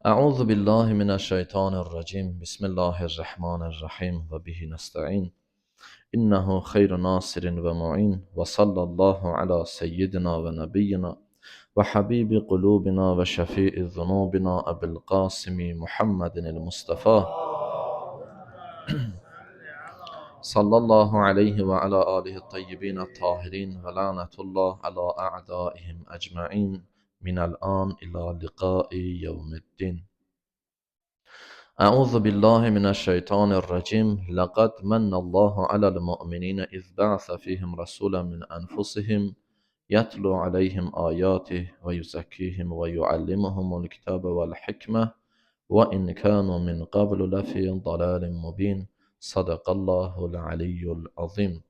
أعوذ بالله من الشيطان الرجيم بسم الله الرحمن الرحيم وبه نستعين إنه خير ناصر ومعين وصلى الله على سيدنا ونبينا وحبيب قلوبنا وشفيء ذنوبنا أبي القاسم محمد المصطفى صلى الله عليه وعلى آله الطيبين الطاهرين ولعنة الله على أعدائهم أجمعين من الآن إلى لقاء يوم الدين. أعوذ بالله من الشيطان الرجيم لقد من الله على المؤمنين إذ بعث فيهم رسولا من أنفسهم يتلو عليهم آياته ويزكيهم ويعلمهم الكتاب والحكمة وإن كانوا من قبل لفي ضلال مبين صدق الله العلي العظيم.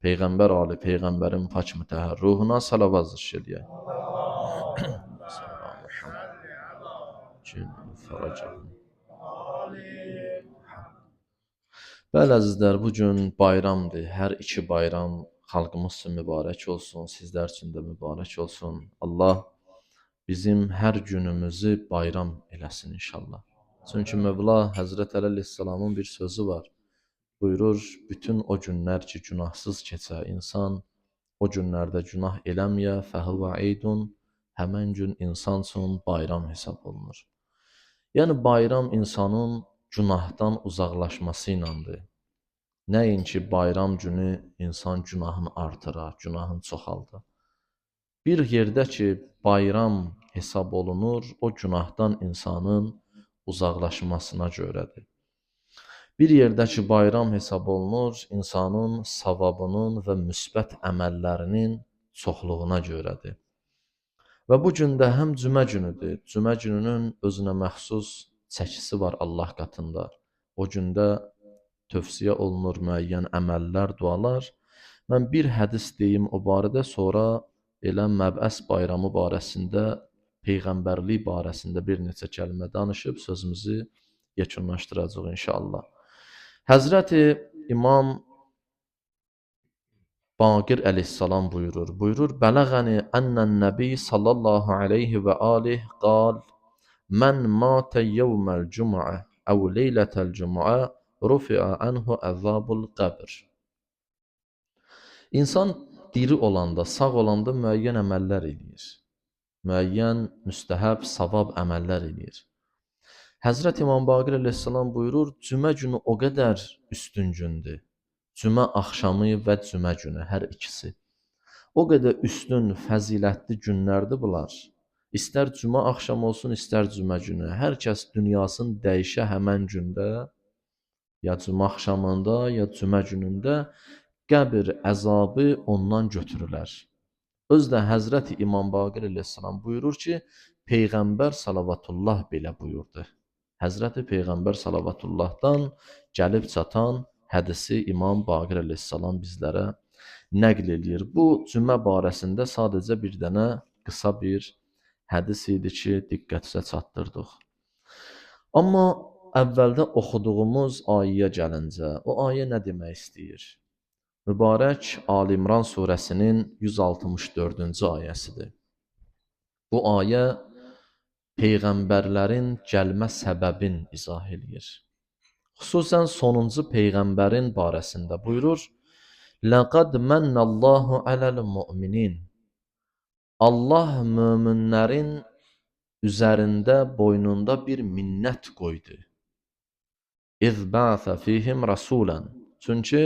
Peygamber Ali Peygamberin paç mütehhar ruhuna salavat zişirliye. Bəli əzizlər, bugün bayramdır. Hər iki bayram xalqımız üçün mübarək olsun, sizlər üçün də mübarək olsun. Allah bizim hər günümüzü bayram eləsin inşallah. Çünki Mövla Həzrət Əli əleyhissalamın bir sözü var. Buyurur, bütün o günlər ki günahsız keçə insan, o günlərdə günah eləməyə fəhvə eydun, həmən gün insan üçün bayram hesab olunur. Yəni bayram insanın günahdan uzaqlaşması iləndir. Nəinki bayram günü insan günahını artırar, günahını çoxaldır. Bir yerdə ki bayram hesab olunur, o günahdan insanın uzaqlaşmasına görədir. Bir yerdə ki bayram hesab olunur, insanın savabının və müsbət əməllərinin çoxluğuna görədir. Və bu gün də həm cümə günüdür. Cümə gününün özünə məxsus çəkisi var Allah qatında. O gündə tövsiyə olunur müəyyən əməllər, dualar. Mən bir hədis deyim o barədə, sonra elə Məbəs bayramı barəsində, Peyğəmbərlik barəsində bir neçə kəlmə danışıb sözümüzü yekunlaşdıracağıq inşallah. Həzrəti İmam Baqir əleyhissalam buyurur, Bələğəni ənnən nəbi sallallahu aleyhi və alih qal, mən matə yevməl cümə əv leylətəl cümə rufi'a anhu əzabul qəbr. İnsan diri olanda, sağ olanda müəyyən əməllər eləyir. Müəyyən müstəhəb, savab əməllər eləyir. Həzrət İmam Baqir əleyhissalam buyurur, cümə günü o qədər üstün gündür. Cümə axşamı və cümə günü, hər ikisi. O qədər üstün, fəzilətli günlərdir bunlar. İstər cümə axşamı olsun, istər cümə günü. Hər kəs dünyasını dəyişə həmən gündə, ya cümə axşamında, ya cümə günündə qəbir əzabı ondan götürülər. Özdə Həzrəti İmam Baqir əleyhissalam buyurur ki, Peyğəmbər salavatullah belə buyurdu. Həzrəti Peyğəmbər salavatullahdan gəlib çatan hədisi İmam Baqir əleyhissalam bizlərə nəql eləyir. Bu cümə barəsində sadəcə bir dənə qısa bir hədis idi ki, diqqətinizə çatdırdıq. Amma əvvəldə oxuduğumuz ayəyə gəlincə, o ayə nə demək istəyir? Mübarək Ali İmran surəsinin 164-cü ayəsidir. Bu ayə Peyğəmbərlərin gəlmə səbəbin izah eləyir. Xüsusən sonuncu Peyğəmbərin barəsində buyurur, Ləqad mənnəllahu aləl mu'minin. Allah möminlərin üzərində, boynunda bir minnət qoydu. İz bə'sə fihim rasulən. Çünki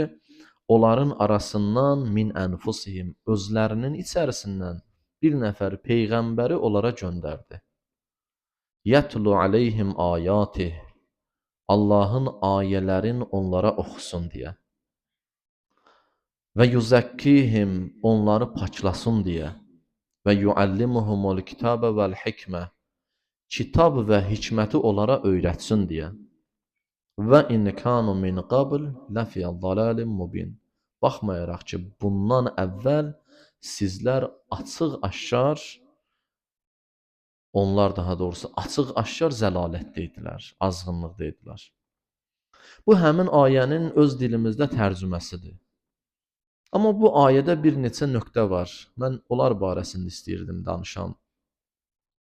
onların arasından min ənfusihim, özlərinin içərisindən bir nəfər Peyğəmbəri onlara göndərdi. Yətlu aleyhim ayatih. Allahın ayələrin onlara oxusun deyə. Və yuzakkihim, onları paklasın deyə. Və yuallimuhumul kitabə vəl hikmə, kitab və hikməti onlara öyrətsin deyə. Və in kanu min qabl lafi dalalin mubin. Baxmayaraq ki, bundan əvvəl sizlər açıq-aşkar, onlar daha doğrusu açıq-aşkar zəlalətdə idilər, azğınlıqda idilər. Bu həmin ayənin öz dilimizdə tərcüməsidir. Amma bu ayədə bir neçə nöqtə var. Mən onlar barəsində istəyirdim danışam.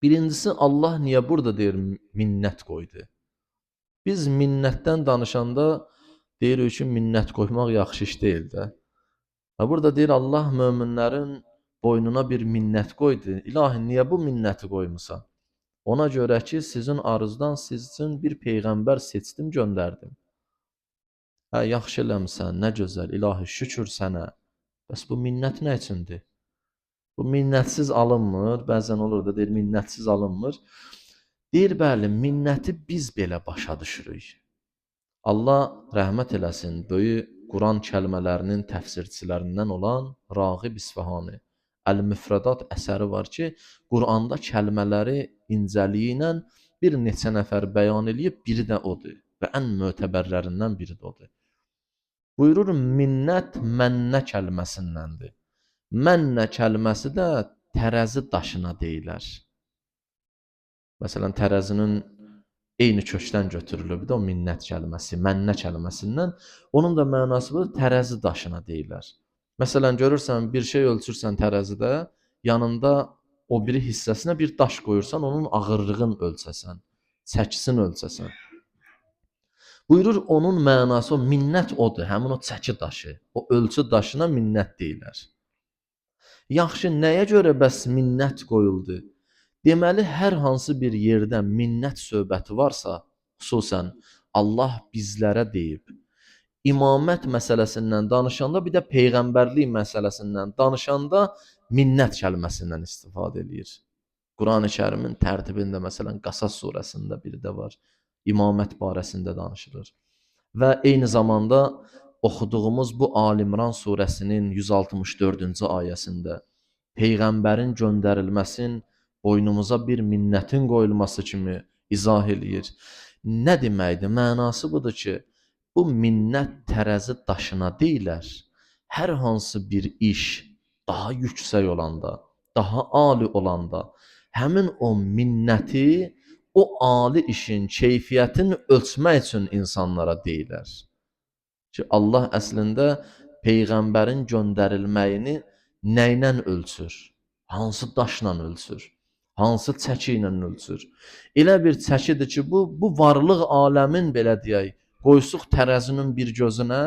Birincisi, Allah niyə burada deyir minnət qoydu? Biz minnətdən danışanda deyirik ki, minnət qoymaq yaxşı iş deyil də. Və burada deyir Allah möminlərin boynuna bir minnət qoydu. İlahi, niyə bu minnəti qoymusan? Ona görə ki, sizin arzdan sizin bir peyğəmbər seçdim, göndərdim. Hə, yaxşı eləmisən, nə gözəl, ilahi, şükür sənə. Bəs bu minnət nə üçündür? Bu minnətsiz alınmır. Bəzən olur da deyir, minnətsiz alınmır. Deyir, bəli, minnəti biz belə başa düşürük. Allah rəhmət eləsin, böyük Quran kəlmələrinin təfsirçilərindən olan Rağib İsfahani Əl-Müfrədat əsəri var ki, Quranda kəlmələri incəliyi ilə bir neçə nəfər bəyan eləyib, biri də odur və ən mötəbərlərindən biri də odur. Buyurur, minnət mənnə kəlməsindəndir. Mənnə kəlməsi də tərəzi daşına deyilər. Məsələn, tərəzinin eyni kökdən götürülübdür o minnət kəlməsi, mənnə kəlməsindən. Onun da mənası budur, tərəzi daşına deyilər. Məsələn, görürsən, bir şey ölçürsən tərəzidə, yanında o biri hissəsinə bir daş qoyursan, onun ağırlığını ölçəsən, çəkisini ölçəsən. Buyurur, onun mənası, o minnət odur, həmin o çəki daşı, o ölçü daşına minnət deyilər. Yaxşı, nəyə görə bəs minnət qoyuldu? Deməli, hər hansı bir yerdə minnət söhbəti varsa, xüsusən Allah bizlərə deyib, imamət məsələsindən danışanda, bir də peyğəmbərlik məsələsindən danışanda minnət kəlməsindən istifadə edir. Quran-ı Kərimin tərtibində, məsələn, Qasas surəsində biri də var, imamət barəsində danışılır. Və eyni zamanda oxuduğumuz bu Ali-İmran surəsinin 164-cü ayəsində peyğəmbərin göndərilməsin boynumuza bir minnətin qoyulması kimi izah eləyir. Nə deməkdir? Mənası budur ki, bu minnət tərəzi daşına deyilər. Hər hansı bir iş daha yüksək olanda, daha ali olanda, həmin o minnəti, o ali işin keyfiyyətini ölçmək üçün insanlara deyilər. Ki, Allah əslində peyğəmbərin göndərilməyini nə ilə ölçür? Hansı daşla ölçür? Hansı çəki ilə ölçür? Elə bir çəkidir ki, bu varlıq aləmin, belə deyək, qoysuq tərəzinin bir gözünə,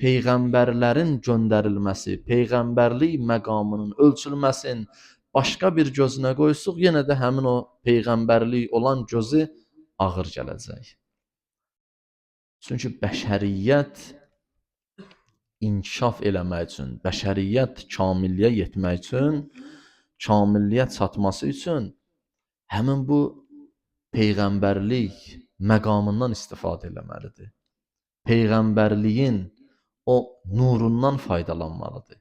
peyğəmbərlərin göndərilməsi, peyğəmbərlik məqamının ölçülməsinin başqa bir gözünə qoysuq, yenə də həmin o peyğəmbərlik olan gözü ağır gələcək. Çünki bəşəriyyət inkişaf eləmək üçün, bəşəriyyət kamilliyə yetmək üçün, kamilliyə çatması üçün həmin bu peyğəmbərlik məqamından istifadə eləməlidir. Peyğəmbərliyin o nurundan faydalanmalıdır.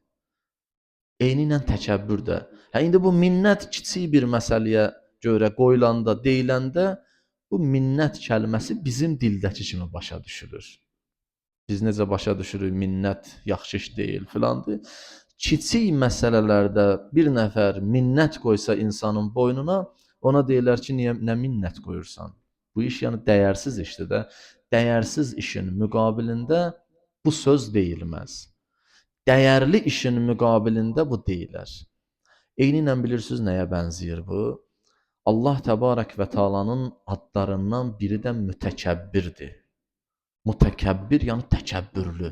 Eyni ilə təkəbbür də. İndi bu minnət kiçik bir məsələyə görə qoyulanda, deyiləndə, bu minnət kəlməsi bizim dildəki kimi başa düşülür. Biz necə başa düşürük, minnət yaxşı iş deyil filandır. Kiçik məsələlərdə bir nəfər minnət qoysa insanın boynuna, ona deyirlər ki, niyə nə minnət qoyursan? Bu iş yəni dəyərsiz işdir də. Dəyərsiz işin müqabilində bu söz deyilməz. Dəyərli işin müqabilində bu deyilər. Eyni ilə bilirsiniz nəyə bənzəyir bu? Allah Təbarək və Teala'nın adlarından biri də mütəkəbbirdir. Mütəkəbbir yəni təkəbbürlü.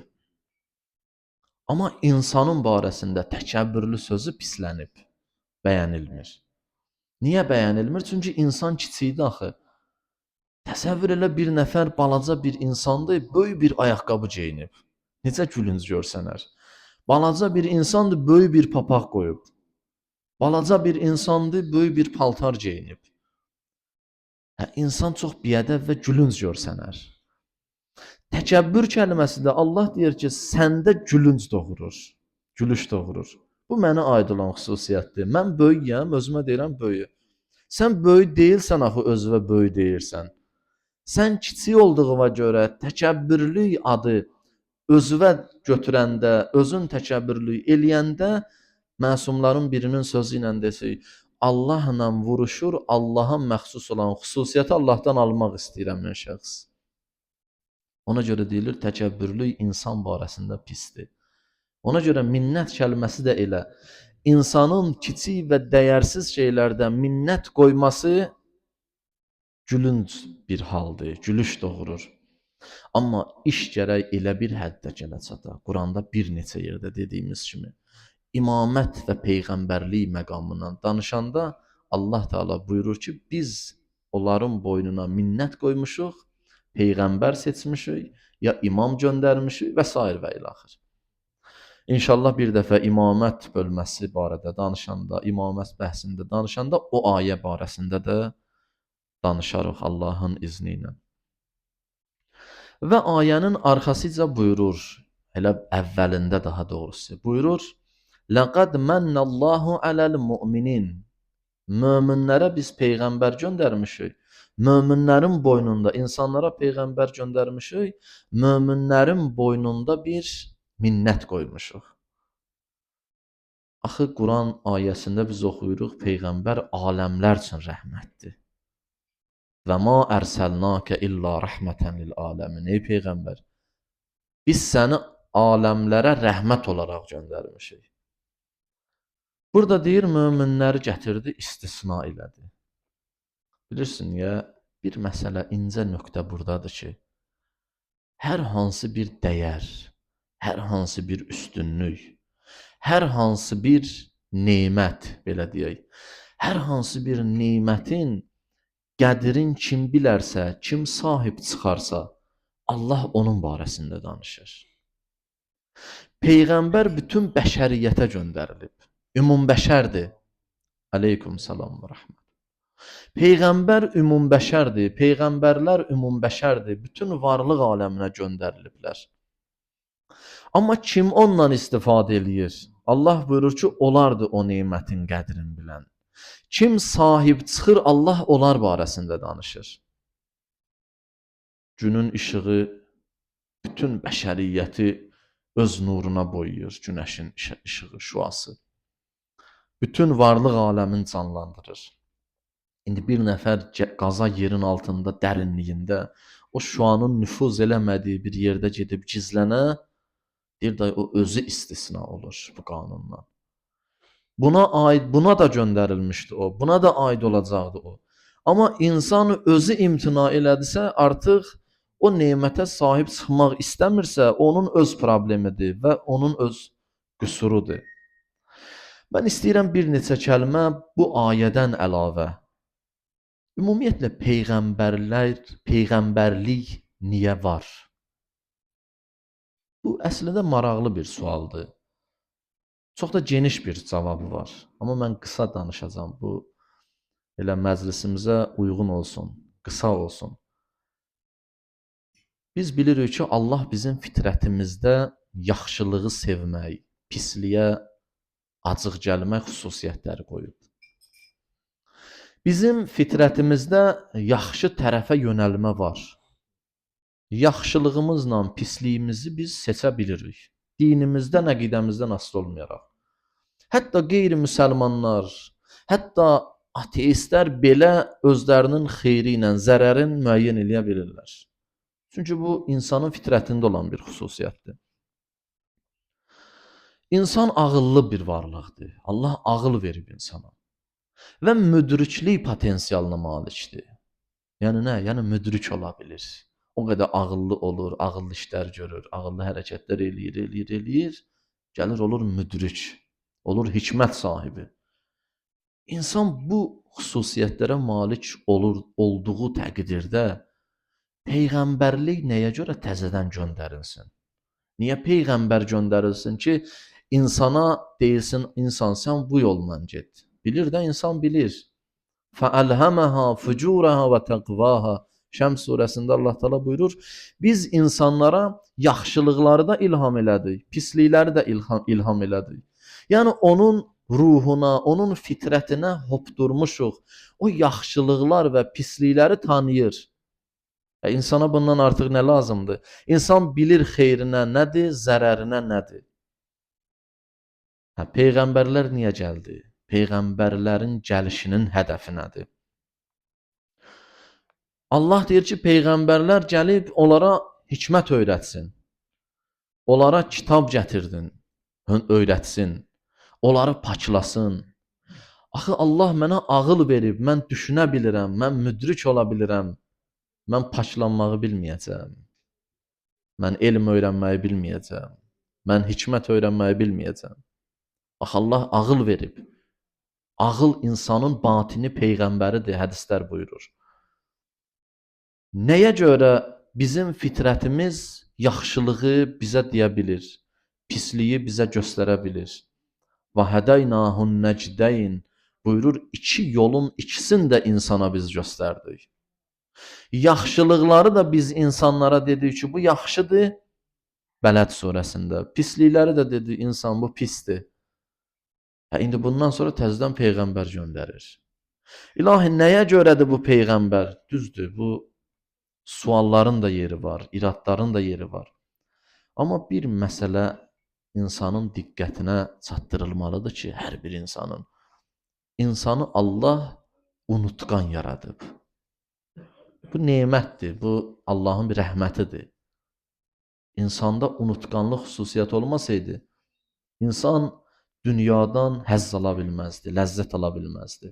Amma insanın barəsində təkəbbürlü sözü pislənib, bəyənilmir. Niyə bəyənilmir? Çünki insan kiçikdir axı. Təsəvvür elə bir nəfər balaca bir insandır, böyük bir ayaqqabı geyinib. Necə gülünc görsənər. Balaca bir insandır, böyük bir papaq qoyub. Balaca bir insandır, böyük bir paltar geyinib. İnsan çox biədəb və gülünc görsənər. Təkəbbür kəlməsi də Allah deyir ki, səndə gülünc doğurur, gülüş doğurur. Bu mənə aid olan xüsusiyyətdir. Mən böyüyəm, özümə deyirəm böyük. Sən böyük deyilsən axı, özünə böyük deyirsən. Sən kiçik olduğuna görə təkəbbürlük adı özünə götürəndə, özün təkəbbürlük eləyəndə, məsumların birinin sözü ilə desək, Allahla vuruşur, Allaha məxsus olan xüsusiyyəti Allahdan almaq istəyirəm mən şəxs. Ona görə deyilir, təkəbbürlük insan barəsində pisdir. Ona görə minnət kəlməsi də elə. insanın kiçik və dəyərsiz şeylərdən minnət qoyması gülünc bir haldır, gülüş doğurur. Amma iş gərək elə bir həddə gələ çata. Quranda bir neçə yerdə dediyimiz kimi imamət və peyğəmbərlik məqamından danışanda Allah Teala buyurur ki, biz onların boynuna minnət qoymuşuq, peyğəmbər seçmişik, ya imam göndərmişik və s. və ilaxır. İnşallah bir dəfə imamət bölməsi barədə danışanda, imamət bəhsində danışanda o ayə barəsində də danışarıq Allahın izni ilə. Və ayənin arxasıca buyurur, elə əvvəlində daha doğrusu buyurur, لَقَدْ مَنَّ اللّٰهُ عَلَى الْمُؤْمِنِينَ Möminlərə biz peyğəmbər göndərmişik. Möminlərin boynunda insanlara peyğəmbər göndərmişik. Möminlərin boynunda bir minnət qoymuşuq. Axı Quran ayəsində biz oxuyuruq, peyğəmbər aləmlər üçün rəhmətdir. Və ma ərsəlnəkə illə rəhmətən lil aləmin. Ey peyğəmbər, biz səni aləmlərə rəhmət olaraq göndərmişik. Burada deyir, möminləri gətirdi, istisna elədi. Bilirsin ya, bir məsələ, incə nöqtə buradadır ki, hər hansı bir dəyər, hər hansı bir üstünlük, hər hansı bir nemət, belə deyək, hər hansı bir nemətin qədrin kim bilərsə, kim sahib çıxarsa, Allah onun barəsində danışır. Peyğəmbər bütün bəşəriyyətə göndərilib. Ümumbəşərdir. Aleyküm salam və rəhmət. Peyğəmbər ümumbəşərdir. Peyğəmbərlər ümumbəşərdir. Bütün varlıq aləminə göndəriliblər. Amma kim ondan istifadə eləyir? Allah buyurur ki, olardı o nemətin qədrini bilən. Kim sahib çıxır, Allah onlar barəsində danışır. Günün işığı bütün bəşəriyyəti öz nuruna boyuyur, günəşin işığı, şüası. Bütün varlıq aləmini canlandırır. İndi bir nəfər qaza yerin altında, dərinliyində, o şüanın nüfuz eləmədiyi bir yerdə gedib gizlənə, deyir da o özü istisna olur bu qanundan. Buna da göndərilmişdi o, buna da aid olacaqdı o. Amma insan özü imtina elədisə, artıq o nemətə sahib çıxmaq istəmirsə, onun öz problemidir və onun öz qüsurudur. Mən istəyirəm bir neçə kəlmə bu ayədən əlavə. Ümumiyyətlə, peyğəmbərlik niyə var? Bu, əslində maraqlı bir sualdır. Çox da geniş bir cavabı var. Amma mən qısa danışacağam. Bu, elə məclisimizə uyğun olsun, qısa olsun. Biz bilirik ki, Allah bizim fitrətimizdə yaxşılığı sevmək, pisliyə acıq gəlmək xüsusiyyətləri qoyub. Bizim fitrətimizdə yaxşı tərəfə yönəlmə var. Yaxşılığımızla pisliyimizi biz seçə bilirik. Dinimizdən, əqidəmizdən asılı olmayaraq. Hətta qeyri-müsəlmanlar, hətta ateistlər belə özlərinin xeyri ilə zərərin müəyyən eləyə bilirlər. Çünki bu, insanın fitrətində olan bir xüsusiyyətdir. İnsan ağıllı bir varlıqdır. Allah ağıl verib insana. Və müdriklik potensialına malikdir. Yəni nə? Yəni müdrik ola bilir. O qədər ağıllı olur, ağıllı işlər görür, ağıllı hərəkətlər eləyir. Gəlir olur müdrik, olur hikmət sahibi. İnsan bu xüsusiyyətlərə malik olduğu təqdirdə peyğəmbərlik nəyə görə təzədən göndərilsin? Niyə peyğəmbər göndərilsin ki, insana deyilsin, insan sən bu yolla get. Bilir də insan bilir. فَأَلْهَمَهَا فُجُورَهَا وَتَقْوَاهَا Şəms surəsində Allah Teala buyurur, biz insanlara yaxşılıqları da ilham elədik, pislikləri də ilham elədik. Yəni onun ruhuna, onun fitrətinə hopdurmuşuq. O yaxşılıqlar və pislikləri tanıyır. İnsana bundan artıq nə lazımdır? İnsan bilir xeyrinə nədir, zərərinə nədir. Peyğəmbərlər niyə gəldi? Peyğəmbərlərin gəlişinin hədəfi nədir? Allah deyir ki, peyğəmbərlər gəlib onlara hikmət öyrətsin. Onlara kitab gətirdin, öyrətsin. onları paklasın. Axı Allah mənə ağıl verib, mən düşünə bilirəm, mən müdrik ola bilirəm. Mən paklanmağı bilməyəcəm. Mən elm öyrənməyi bilməyəcəm. Mən hikmət öyrənməyi bilməyəcəm. Bax Allah ağıl verib. Ağıl insanın batini peyğəmbəridir, hədislər buyurur. Nəyə görə bizim fitrətimiz yaxşılığı bizə deyə bilir, pisliyi bizə göstərə bilir. Və hədaynahun nəcdeyn buyurur, iki yolun ikisini də insana biz göstərdik. Yaxşılıqları da biz insanlara dedik ki, bu yaxşıdır, Bələd surəsində. Pislikləri də dedi insan, bu pisdir. İndi bundan sonra təzədən peyğəmbər göndərir. İlahi, nəyə görədir bu peyğəmbər? Düzdür, bu sualların da yeri var, iradların da yeri var. Amma bir məsələ insanın diqqətinə çatdırılmalıdır ki, hər bir insanın. İnsanı Allah unutqan yaradıb. Bu nemətdir, bu Allahın bir rəhmətidir. İnsanda unutqanlıq xüsusiyyəti olmasaydı, insan dünyadan həzz ala bilməzdi, ləzzət ala bilməzdi.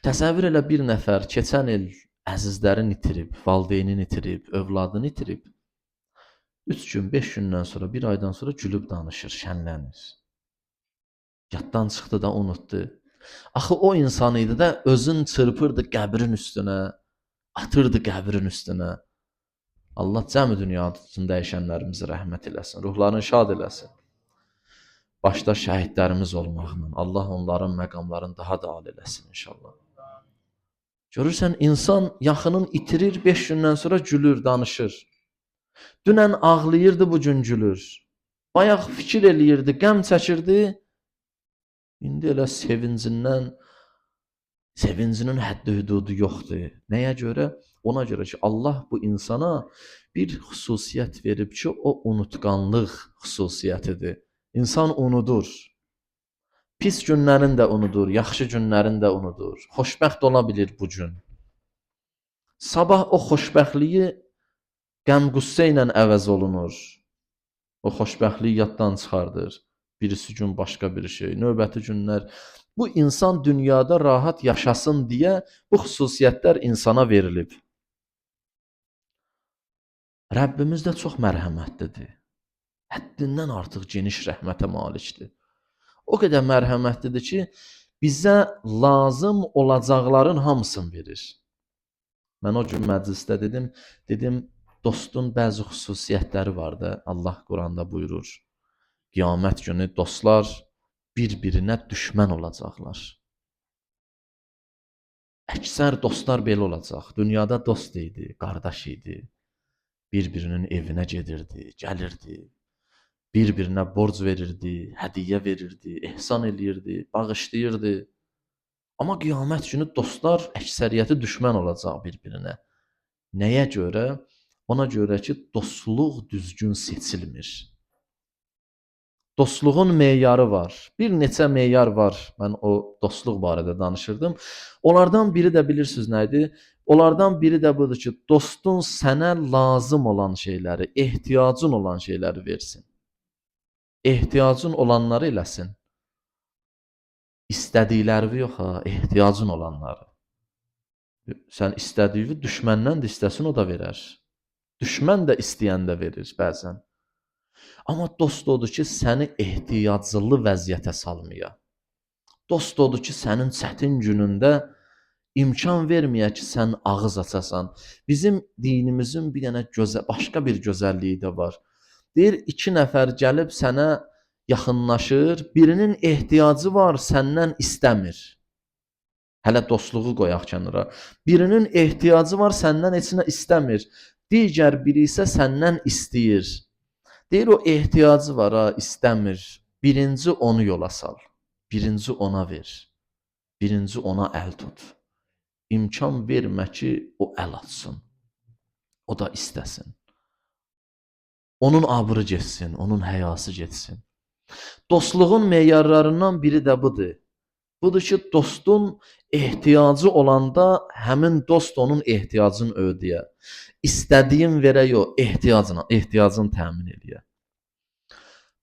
Təsəvvür elə bir nəfər keçən il əzizlərini itirib, valideynini itirib, övladını itirib. 3 gün, 5 gündən sonra, 1 aydan sonra gülüb danışır, şənlənir. Yaddan çıxdı da unutdu. Axı o insan idi də özün çırpırdı qəbrin üstünə, atırdı qəbrin üstünə. Allah cəmi dünyasını dəyişənlərimizi rəhmət eləsin, ruhlarını şad eləsin. Başda şəhidlərimiz olmaqla Allah onların məqamlarını daha da âli eləsin inşallah. Görürsən, insan yaxının itirir, 5 gündən sonra gülür, danışır. Dünən ağlayırdı, bugün gülür. Bayaq fikir eləyirdi, qəm çəkirdi. İndi elə sevincinin həddi hüdudu yoxdur. Nəyə görə? Ona görə ki, Allah bu insana bir xüsusiyyət verib ki, o unutqanlıq xüsusiyyətidir. İnsan unudur. Pis günlərini də unudur, yaxşı günlərini də unudur. Xoşbəxt ola bilir bu gün. Sabah o xoşbəxtliyi qəm-qüssə ilə əvəz olunur. O xoşbəxtliyi yaddan çıxardır. Birisi gün başqa bir şey, növbəti günlər. Bu insan dünyada rahat yaşasın deyə bu xüsusiyyətlər insana verilib. Rəbbimiz də çox mərhəmətlidir. Həddindən artıq geniş rəhmətə malikdir. O qədər mərhəmətlidir ki, bizə lazım olacaqların hamısını verir. Mən o gün məclisdə dedim, dostun bəzi xüsusiyyətləri var da, Allah Quranda buyurur. Qiyamət günü dostlar bir-birinə düşmən olacaqlar. Əksər dostlar belə olacaq. Dünyada dost idi, qardaş idi. Bir-birinin evinə gedirdi, gəlirdi. Bir-birinə borc verirdi, hədiyyə verirdi, ehsan eləyirdi, bağışlayırdı. Amma qiyamət günü dostlar əksəriyyəti düşmən olacaq bir-birinə. Nəyə görə? Ona görə ki, dostluq düzgün seçilmir. Dostluğun meyarı var. Bir neçə meyar var. Mən o dostluq barədə danışırdım. Onlardan biri də bilirsiniz nə idi? Onlardan biri də budur ki, dostun sənə lazım olan şeyləri, ehtiyacın olan şeyləri versin. Ehtiyacın olanları eləsin. İstədiklərini yox ha, ehtiyacın olanları. Sən istədiyi düşməndən də istəsin, o da verər. Düşmən də istəyən də verir bəzən. Amma dost odur ki, səni ehtiyaclı vəziyyətə salmaya. Dost odur ki, sənin çətin günündə imkan verməyə ki, sən ağız açasan. Bizim dinimizin bir dənə başqa bir gözəlliyi də var. Deyir, 2 nəfər gəlib sənə yaxınlaşır, birinin ehtiyacı var, səndən istəmir. Hələ dostluğu qoyaq kənara. Birinin ehtiyacı var, səndən heç nə istəmir. Digər biri isə səndən istəyir. Deyir, o ehtiyacı var, ha, istəmir. Birinci onu yola sal. Birinci ona ver. Birinci ona əl tut. İmkan vermə ki, o əl atsın. O da istəsin. Onun abrı getsin, onun həyası getsin. Dostluğun meyarlarından biri də budur. Budur ki, dostun ehtiyacı olanda həmin dost onun ehtiyacını ödəyə. İstədiyin verə yox, ehtiyacını təmin eləyə.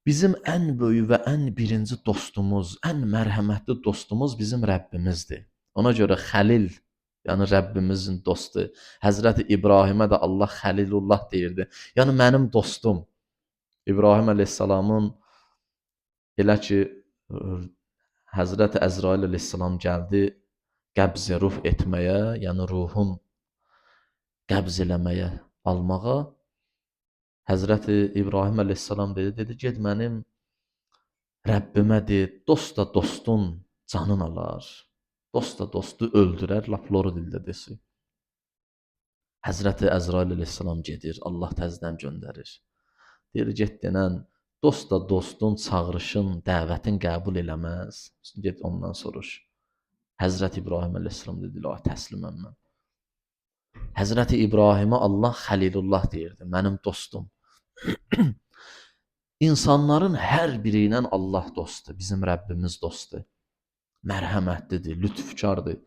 Bizim ən böyük və ən birinci dostumuz, ən mərhəmətli dostumuz bizim Rəbbimizdir. Ona görə Xəlil, yəni Rəbbimizin dostu, Həzrəti İbrahimə də Allah Xəlilullah deyirdi. Yəni mənim dostum. İbrahim əleyhissalamın elə ki Həzrəti Əzrail əleyhissalam gəldi qəbz ruh etməyə, yəni ruhun qəbz eləməyə, almağa. Həzrəti İbrahim əleyhissalam dedi, get mənim Rəbbimə de, dost da dostun canın alar. Dost da dostu öldürər, lap loru dildə desin. Həzrəti Əzrail əleyhissalam gedir, Allah təzədən göndərir. Deyir, get denən, dost da dostun çağırışın, dəvətin qəbul eləməz. Get ondan soruş. Həzrəti İbrahim əleyhissalam dedi, la təsliməm mən. Həzrəti İbrahimə Allah Xəlilullah deyirdi, mənim dostum. İnsanların hər biri ilə Allah dostdur, bizim Rəbbimiz dostdur. Mərhəmətlidir, lütfkardır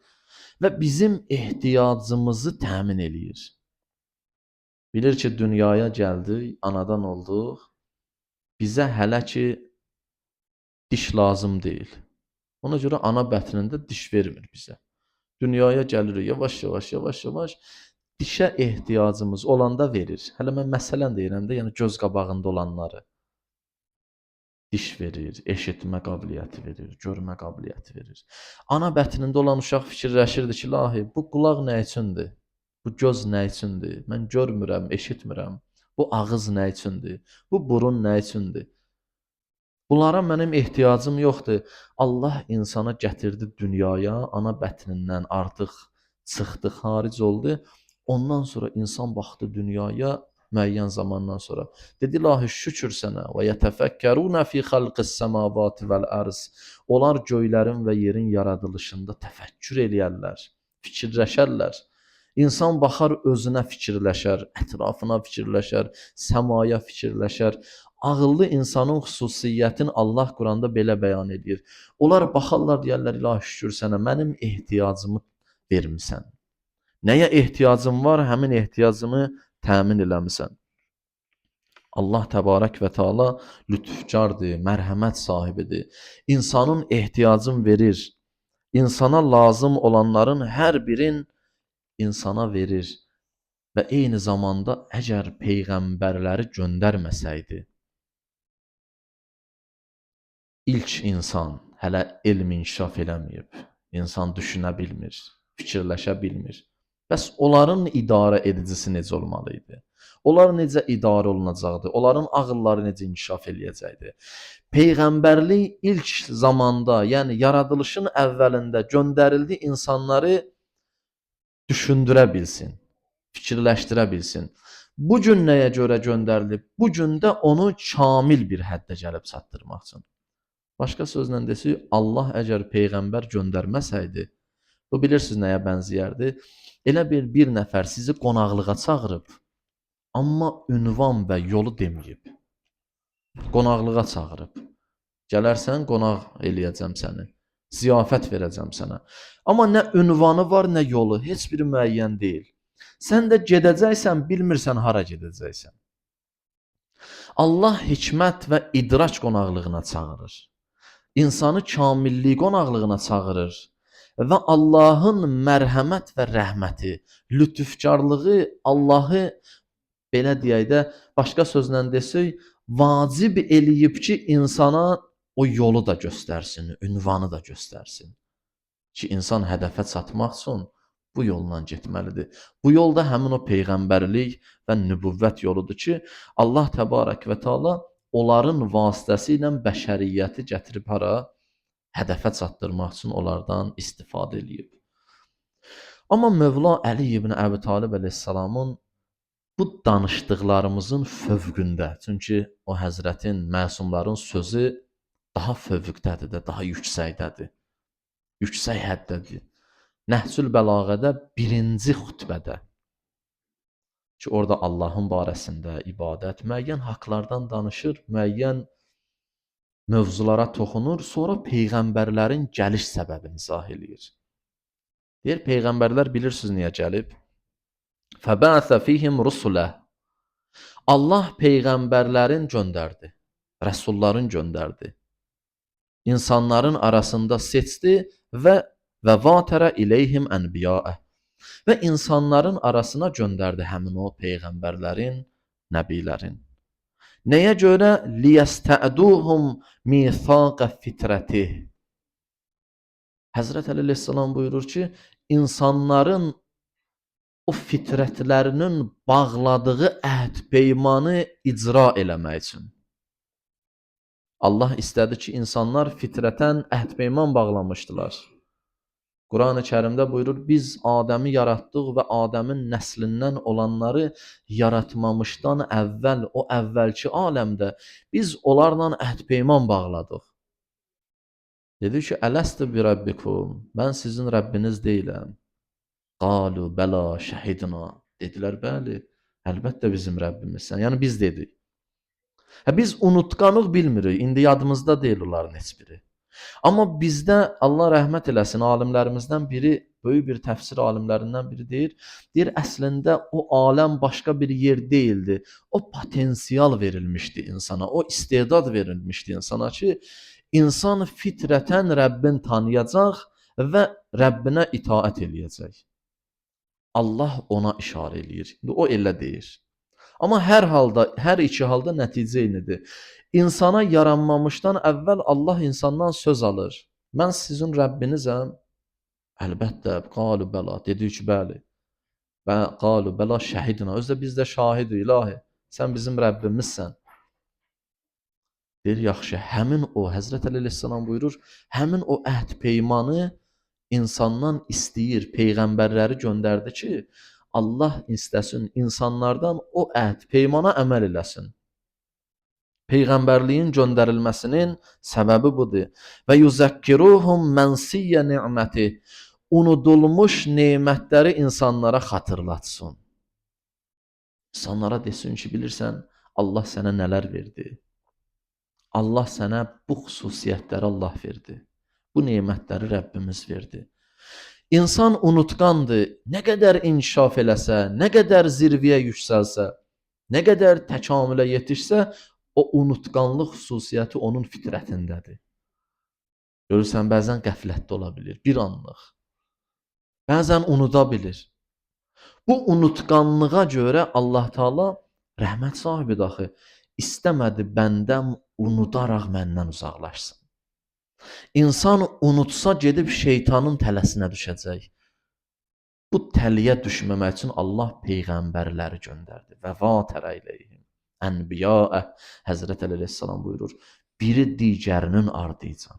və bizim ehtiyacımızı təmin eləyir. Bilir ki, dünyaya gəldik, anadan olduq, bizə hələ ki diş lazım deyil. Ona görə ana bətnində diş vermir bizə. Dünyaya gəlirik, yavaş-yavaş dişə ehtiyacımız olanda verir. Hələ mən məsələn deyirəm də, yəni göz qabağında olanları. Diş verir, eşitmə qabiliyyəti verir, görmə qabiliyyəti verir. Ana bətnində olan uşaq fikirləşirdi ki, ilahi, bu qulaq nə üçündür? Bu göz nə üçündür? Mən görmürəm, eşitmirəm. Bu ağız nə üçündür? Bu burun nə üçündür? Bunlara mənim ehtiyacım yoxdur. Allah insana gətirdi dünyaya, ana bətnindən artıq çıxdı, xaric oldu. Ondan sonra insan baxdı dünyaya, müəyyən zamandan sonra. Dedi, ilahi, şükür sənə və yətəfəkkərunə fi xalqis səmavati vəl ərz. Onlar göylərin və yerin yaradılışında təfəkkür eləyərlər, fikirləşərlər. İnsan baxar özünə fikirləşər, ətrafına fikirləşər, səmaya fikirləşər. Ağıllı insanın xüsusiyyətini Allah Quranda belə bəyan edir. Onlar baxarlar, deyərlər, ilahi, şükür sənə, mənim ehtiyacımı vermisən. Nəyə ehtiyacım var, həmin ehtiyacımı təmin eləmisən. Allah təbarək və teala lütfkardır, mərhəmət sahibidir. İnsanın ehtiyacını verir. İnsana lazım olanların hər birin insana verir. Və eyni zamanda əgər peyğəmbərləri göndərməsəydi, ilk insan hələ elm inkişaf eləməyib. İnsan düşünə bilmir, fikirləşə bilmir. Bəs onların idarə edicisi necə olmalıydı? Onlar necə idarə olunacaqdı? Onların ağılları necə inkişaf eləyəcəkdi? Peyğəmbərlik ilk zamanda, yəni yaradılışın əvvəlində göndərildi insanları düşündürə bilsin, fikirləşdirə bilsin. Bu gün nəyə görə göndərilib? Bu gün də onu kamil bir həddə gəlib çatdırmaq üçün. Başqa sözlə desək, Allah əgər peyğəmbər göndərməsəydi, bu bilirsiniz nəyə bənzəyərdi? Elə bir nəfər sizi qonaqlığa çağırıb, amma ünvan və yolu deməyib. Qonaqlığa çağırıb. Gələrsən, qonaq eləyəcəm səni. Ziyafət verəcəm sənə. Amma nə ünvanı var, nə yolu, heç biri müəyyən deyil. Sən də gedəcəksən, bilmirsən hara gedəcəksən. Allah hikmət və idrac qonaqlığına çağırır. İnsanı kamillik qonaqlığına çağırır. Və Allahın mərhəmət və rəhməti, lütfkarlığı Allahı, belə deyək də, başqa sözlə desək, vacib eləyib ki, insana o yolu da göstərsin, ünvanı da göstərsin. Ki, insan hədəfə çatmaq üçün bu yolla getməlidir. Bu yolda həmin o peyğəmbərlik və nübüvvət yoludur ki, Allah təbarək və teala onların vasitəsilə bəşəriyyəti gətirib hara? Hədəfə çatdırmaq üçün onlardan istifadə eləyib. Amma Mövla Əli ibn Əbi Talib əleyhissalamın bu danışdıqlarımızın fövqündə, çünki o həzrətin, məsumların sözü daha fövqdədir də, daha yüksəkdədir. Yüksək həddədir. Nəhcül Bəlağədə birinci xütbədə ki, orada Allahın barəsində ibadət, müəyyən haqlardan danışır, müəyyən mövzulara toxunur, sonra peyğəmbərlərin gəliş səbəbini izah eləyir. Deyir, peyğəmbərlər bilirsiniz niyə gəlib? Fəbəəsə fihim rusulə. Allah peyğəmbərlərin göndərdi. rəsulların göndərdi. İnsanların arasında seçdi və vatərə ileyhim ənbiyaə və insanların arasına göndərdi həmin o peyğəmbərlərin, nəbilərin. Nəyə görə? Liyəstəduhum mithaqə fitrətih. Həzrət Əli əleyhissalam buyurur ki, insanların o fitrətlərinin bağladığı əhd peymanı icra eləmək üçün. Allah istədi ki, insanlar fitrətən əhd peyman bağlamışdılar. Quran-ı Kərimdə buyurur, biz Adəmi yaratdıq və Adəmin nəslindən olanları yaratmamışdan əvvəl, o əvvəlki aləmdə biz onlarla əhd peyman bağladıq. Dedi ki, ələstə bi rabbikum, mən sizin Rəbbiniz deyiləm. Qalu bəla şəhidna. Dedilər, bəli, əlbəttə bizim Rəbbimizsən. Yəni biz dedik. Biz unutqanıq bilmirik, indi yadımızda deyil onların heç biri. Amma bizdə Allah rəhmət eləsin, alimlərimizdən biri, böyük bir təfsir alimlərindən biri deyir, əslində o aləm başqa bir yer deyildi. O potensial verilmişdi insana, o istedad verilmişdi insana ki, insan fitrətən Rəbbin tanıyacaq və Rəbbinə itaət eləyəcək. Allah ona işarə eləyir. İndi o elə deyir. Amma hər halda, hər iki halda nəticə eynidir. İnsana yaranmamışdan əvvəl Allah insandan söz alır. Mən sizin Rəbbinizəm. Əlbəttə, qalu bəla. Dedi ki, bəli. Və qalu bəla şəhidina. Özdə biz də şahidik, ilahi. Sən bizim Rəbbimizsən. Deyir, yaxşı, həmin o, Həzrət Əli əleyhissalam buyurur, həmin o əhd peymanı insandan istəyir, peyğəmbərləri göndərdi ki, Allah istəsin insanlardan o əhd peymana əməl eləsin. Peyğəmbərliyin göndərilməsinin səbəbi budur. Və yuzəkkiruhum mənsiyyə ni'məti. Unudulmuş nemətləri insanlara xatırlatsın. İnsanlara desin ki, bilirsən, Allah sənə nələr verdi. Allah sənə bu xüsusiyyətləri Allah verdi. Bu nemətləri Rəbbimiz verdi. İnsan unutqandır. Nə qədər inkişaf eləsə, nə qədər zirvəyə yüksəlsə, nə qədər təkamülə yetişsə, o unutqanlıq xüsusiyyəti onun fitrətindədir. Görürsən, bəzən qəflətdə ola bilir, bir anlıq. Bəzən unuda bilir. Bu unutqanlığa görə Allah Taala rəhmət sahibidir axı. İstəmədi bəndəm unudaraq məndən uzaqlaşsın. İnsan unutsa gedib şeytanın tələsinə düşəcək. Bu təliyə düşməmək üçün Allah peyğəmbərləri göndərdi. Və vatərə iləyhim ənbiyaə. Həzrət Əli əleyhissalam buyurur, biri digərinin ardıcan.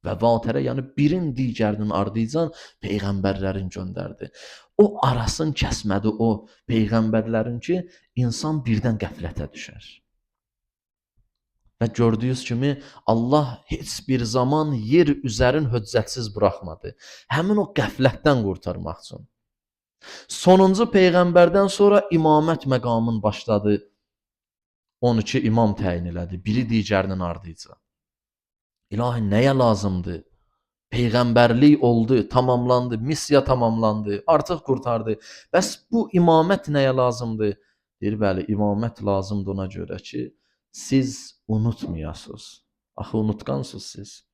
Və vatərə, yəni birin digərinin ardıcan peyğəmbərlərin göndərdi. O arasını kəsmədi o peyğəmbərlərin ki, insan birdən qəflətə düşər. Və gördüyünüz kimi Allah heç bir zaman yer üzərin höccətsiz buraxmadı. Həmin o qəflətdən qurtarmaq üçün. Sonuncu peyğəmbərdən sonra imamət məqamın başladı. 12 imam təyin elədi. Biri digərinin ardıca. İlahi, nəyə lazımdır? Peyğəmbərlik oldu, tamamlandı, missiya tamamlandı, artıq qurtardı. Bəs bu imamət nəyə lazımdır? Deyir, bəli, imamət lazımdır ona görə ki, siz unutmayasınız. Axı unutqansınız siz.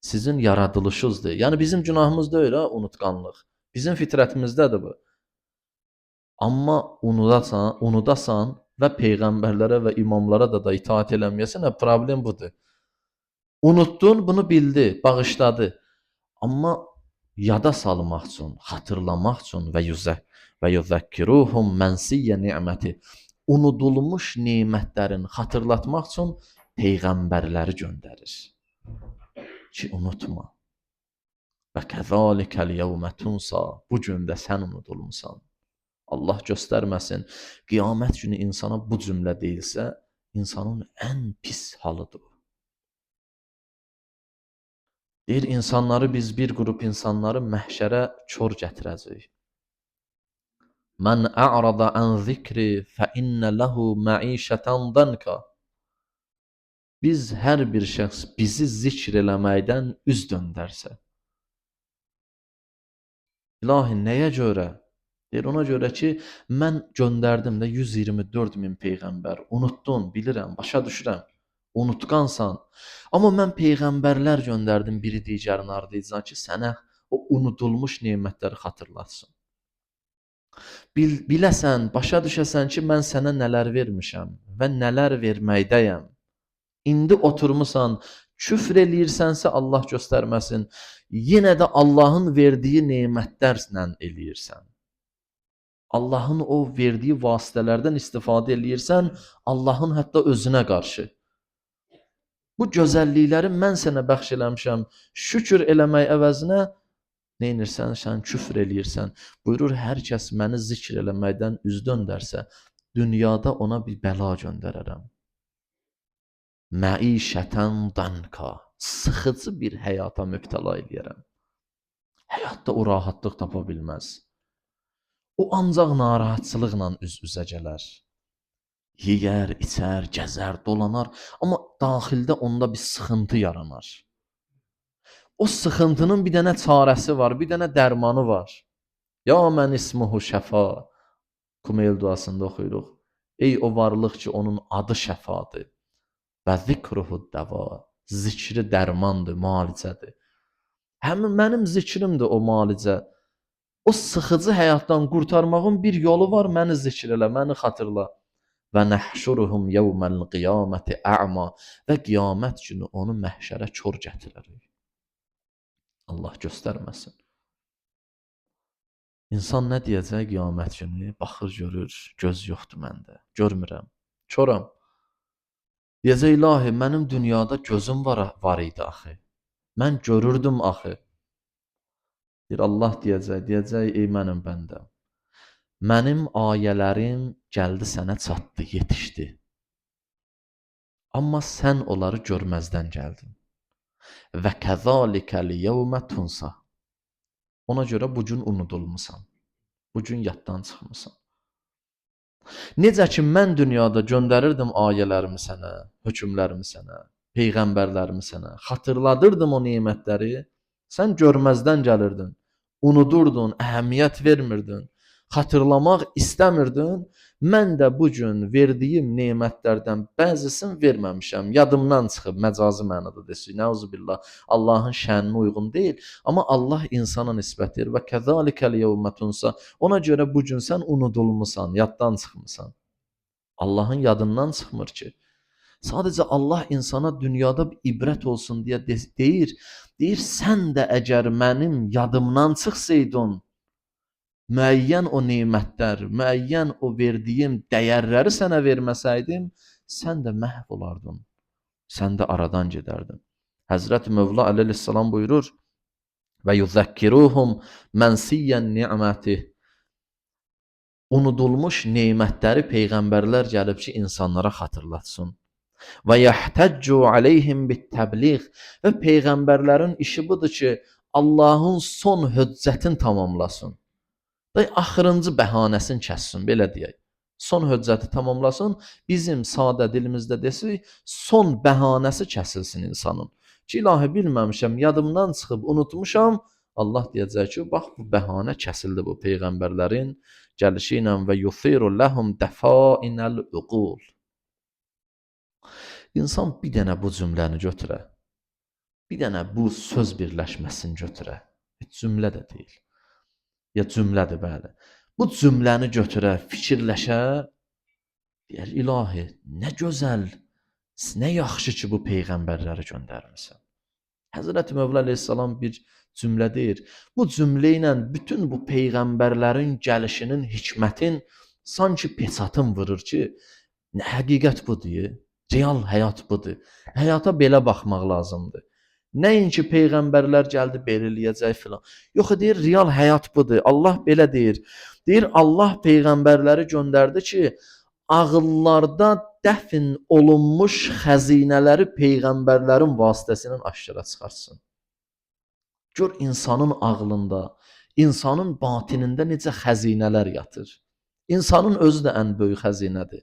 Sizin yaradılışınızdır. Yəni bizim günahımız deyil ha, unutqanlıq. Bizim fitrətimizdədir bu. Amma unudasan və peyğəmbərlərə və imamlara da itaat eləməyəsən, problem budur. Unutdun, bunu bildi, bağışladı. Amma yada salmaq üçün, xatırlamaq üçün və yuzəkkiruhum mənsiyyə ni'məti. Unudulmuş nemətlərin xatırlatmaq üçün peyğəmbərləri göndərir. Ki, unutma. Və kəzalikəl yevmə tunsa. Bu gün də sən unudulmusan. Allah göstərməsin, qiyamət günü insana bu cümlə deyilsə, insanın ən pis halıdır. Deyir, insanları biz bir qrup insanları məhşərə kör gətirəcəyik. Mən a'rada an zikri fə innə ləhu məişətən dənka. Biz hər bir şəxs bizi zikr eləməkdən üz döndərsə. İlahi, nəyə görə? Deyir, ona görə ki, mən göndərdim də 124 min peyğəmbər. Unutdun, bilirəm, başa düşürəm. unutqansan. Amma mən peyğəmbərlər göndərdim biri digərinin ardıcına ki, sənə o unudulmuş nemətləri xatırlatsın. Biləsən, başa düşəsən ki, mən sənə nələr vermişəm və nələr verməkdəyəm. İndi oturmusan, küfr eləyirsənsə Allah göstərməsin, yenə də Allahın verdiyi nemətlərlə eləyirsən. Allahın o verdiyi vasitələrdən istifadə eləyirsən, Allahın hətta özünə qarşı. Bu gözəllikləri mən sənə bəxş eləmişəm. Şükür eləmək əvəzinə neynirsən? Sən küfr eləyirsən. Buyurur, hər kəs məni zikr eləməkdən üz döndərsə, dünyada ona bir bəla göndərərəm. Məişətən danka, sıxıcı bir həyata mübtəla eləyərəm. Həyatda o rahatlıq tapa bilməz. O ancaq narahatçılıqla üz-üzə gələr. Yeyər, içər, gəzər, dolanar, amma daxildə onda bir sıxıntı yaranar. O sıxıntının bir dənə çarəsi var, bir dənə dərmanı var. Ya mən ismuhu şəfa. Kumeyl duasında oxuyuruq. Ey o varlıq ki, onun adı şəfadır. Və zikruhu dəva. Zikri dərmandır, müalicədir. Həmin mənim zikrimdir o müalicə. O sıxıcı həyatdan qurtarmağın bir yolu var, məni zikr elə, məni xatırla. Və nəhşuruhum yevməl qiyaməti a'ma. Və qiyamət günü onu məhşərə kör gətirərik. Allah göstərməsin. İnsan nə deyəcək qiyamət günü? Baxır, görür, göz yoxdur məndə. Görmürəm, köram. Deyəcək, ilahi, mənim dünyada gözüm var idi axı. Mən görürdüm axı. Bir Allah deyəcək, ey mənim bəndəm. Mənim ayələrim gəldi sənə çatdı, yetişdi. Amma sən onları görməzdən gəldin. Və kəzalikəl yevmə tunsa. Ona görə bugün unudulmusan. Bugün yaddan çıxmısan. Necə ki, mən dünyada göndərirdim ayələrimi sənə, hökmlərimi sənə, peyğəmbərlərimi sənə, xatırladırdım o nemətləri, sən görməzdən gəlirdin, unudurdun, əhəmiyyət vermirdin, xatırlamaq istəmirdin, mən də bugün verdiyim nemətlərdən bəzisini verməmişəm, yadımdan çıxıb, məcazi mənada desək, nəuzubillah, Allahın şəninə uyğun deyil, amma Allah insana nisbət edir və kəzalikəl yevmə tunsa, ona görə bugün sən unudulmusan, yaddan çıxmısan. Allahın yadından çıxmır ki. Sadəcə Allah insana dünyada bir ibrət olsun deyə deyir, sən də əgər mənim yadımdan çıxsaydın, müəyyən o nemətlər, müəyyən o verdiyim dəyərləri sənə verməsəydim, sən də məhv olardın, sən də aradan gedərdin. Həzrət Mövla əleyhissalam buyurur, və yuzəkkiruhum mənsiyyən ni'mətih. Unudulmuş nemətləri peyğəmbərlər gəlib ki, insanlara xatırlatsın. Və yəhtəccu aleyhim bit-təbliğ. Və peyğəmbərlərin işi budur ki, Allahın son höccətini tamamlasın. Axırıncı bəhanəsini kəssin, belə deyək. Son höccəti tamamlasın, bizim sadə dilimizdə desək, son bəhanəsi kəsilsin insanın. Ki, ilahi bilməmişəm, yadımdan çıxıb, unutmuşam, Allah deyəcək ki, bax, bu bəhanə kəsildi bu peyğəmbərlərin gəlişi ilə və yufiru ləhum dəfainəl uqul. İnsan bir dənə bu cümləni götürə, bir dənə bu söz birləşməsini götürə, heç cümlə də deyil. Ya cümlədir, bəli. Bu cümləni götürə, fikirləşə, deyər, ilahi, nə gözəl, nə yaxşı ki, bu peyğəmbərləri göndərmirsən. Həzrət Mövla əleyhissalam bir cümlə deyir. Bu cümlə ilə bütün bu peyğəmbərlərin gəlişinin, hikmətin sanki peçatın vurur ki, həqiqət budur, real həyat budur. Həyata belə baxmaq lazımdır. Nəinki peyğəmbərlər gəldi, belə eləyəcək filan. Yox, deyir, real həyat budur. Allah belə deyir. Deyir, Allah peyğəmbərləri göndərdi ki, ağıllarda dəfn olunmuş xəzinələri peyğəmbərlərin vasitəsilə aşkara çıxartsın. Gör insanın ağlında, insanın batinində necə xəzinələr yatır. İnsanın özü də ən böyük xəzinədir.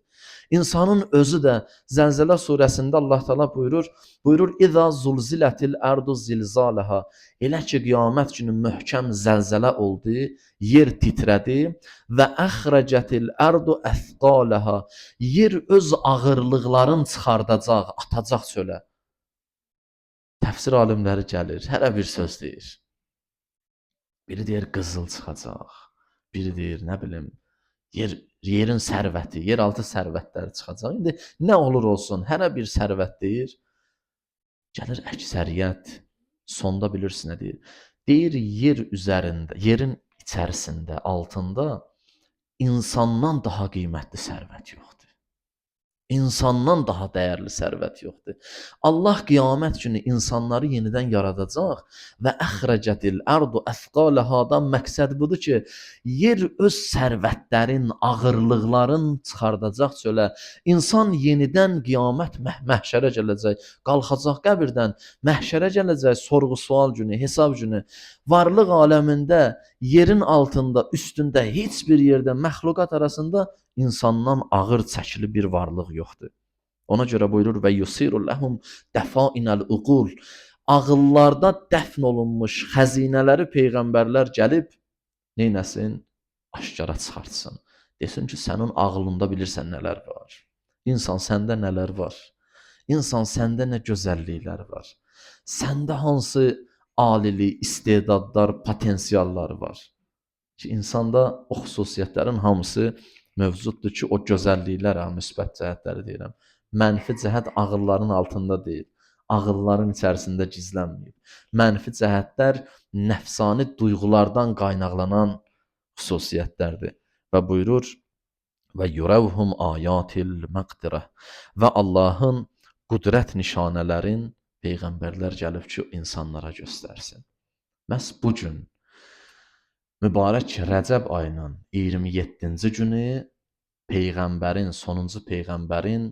İnsanın özü də Zəlzələ surəsində Allah Taala buyurur: "İza zulzilatil ardu zilzalaha." Elə ki qiyamət günü möhkəm zəlzələ oldu, yer titrədi və əxrəcətil ardu əthqalaha. Yer öz ağırlıqlarını çıxardacaq, atacaq çölə. Təfsir alimləri gəlir, hərə bir söz deyir. Biri deyir qızıl çıxacaq, biri deyir nə bilim yerin sərvəti, yeraltı sərvətləri çıxacaq. İndi nə olur olsun, hərə bir sərvət deyir. Gəlir əksəriyyət sonda bilirsin nə deyir? Deyir yer üzərində, yerin içərisində, altında insandan daha qiymətli sərvət yoxdur. İnsandan daha dəyərli sərvət yoxdur. Allah qiyamət günü insanları yenidən yaradacaq və əxrəcətil ardu əthqalahadan məqsəd budur ki, yer öz sərvətlərin, ağırlıqların çıxardacaq çölə. İnsan yenidən qiyamət məhşərə gələcək, qalxacaq qəbirdən, məhşərə gələcək, sorğu-sual günü, hesab günü. Varlıq aləmində, yerin altında, üstündə, heç bir yerdə, məxluqat arasında insandan ağır çəkili bir varlıq yoxdur. Ona görə buyurur və yusirul lahum dafainal uqul. Ağıllarda dəfn olunmuş xəzinələri peyğəmbərlər gəlib neynəsin? Aşkara çıxartsın. Desin ki, sənin ağlında bilirsən nələr var. İnsan səndə nələr var? İnsan səndə nə gözəlliklər var? Səndə hansı alilik, istedadlar, potensiallar var? Ki insanda o xüsusiyyətlərin hamısı mövcuddur ki, o gözəlliklər, müsbət cəhətləri deyirəm. Mənfi cəhət ağılların altında deyil, ağılların içərisində gizlənməyib. Mənfi cəhətlər nəfsani duyğulardan qaynaqlanan xüsusiyyətlərdir. Və buyurur, və yurəvhum ayatil məqdirə və Allahın qüdrət nişanələrin peyğəmbərlər gəlib ki, insanlara göstərsin. Məhz bu gün mübarək Rəcəb ayının 27-ci günü peyğəmbərin, sonuncu peyğəmbərin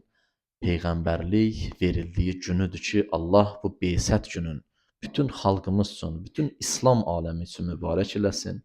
peyğəmbərlik verildiyi günüdür ki, Allah bu Beysət günün bütün xalqımız üçün, bütün İslam aləmi üçün mübarək eləsin.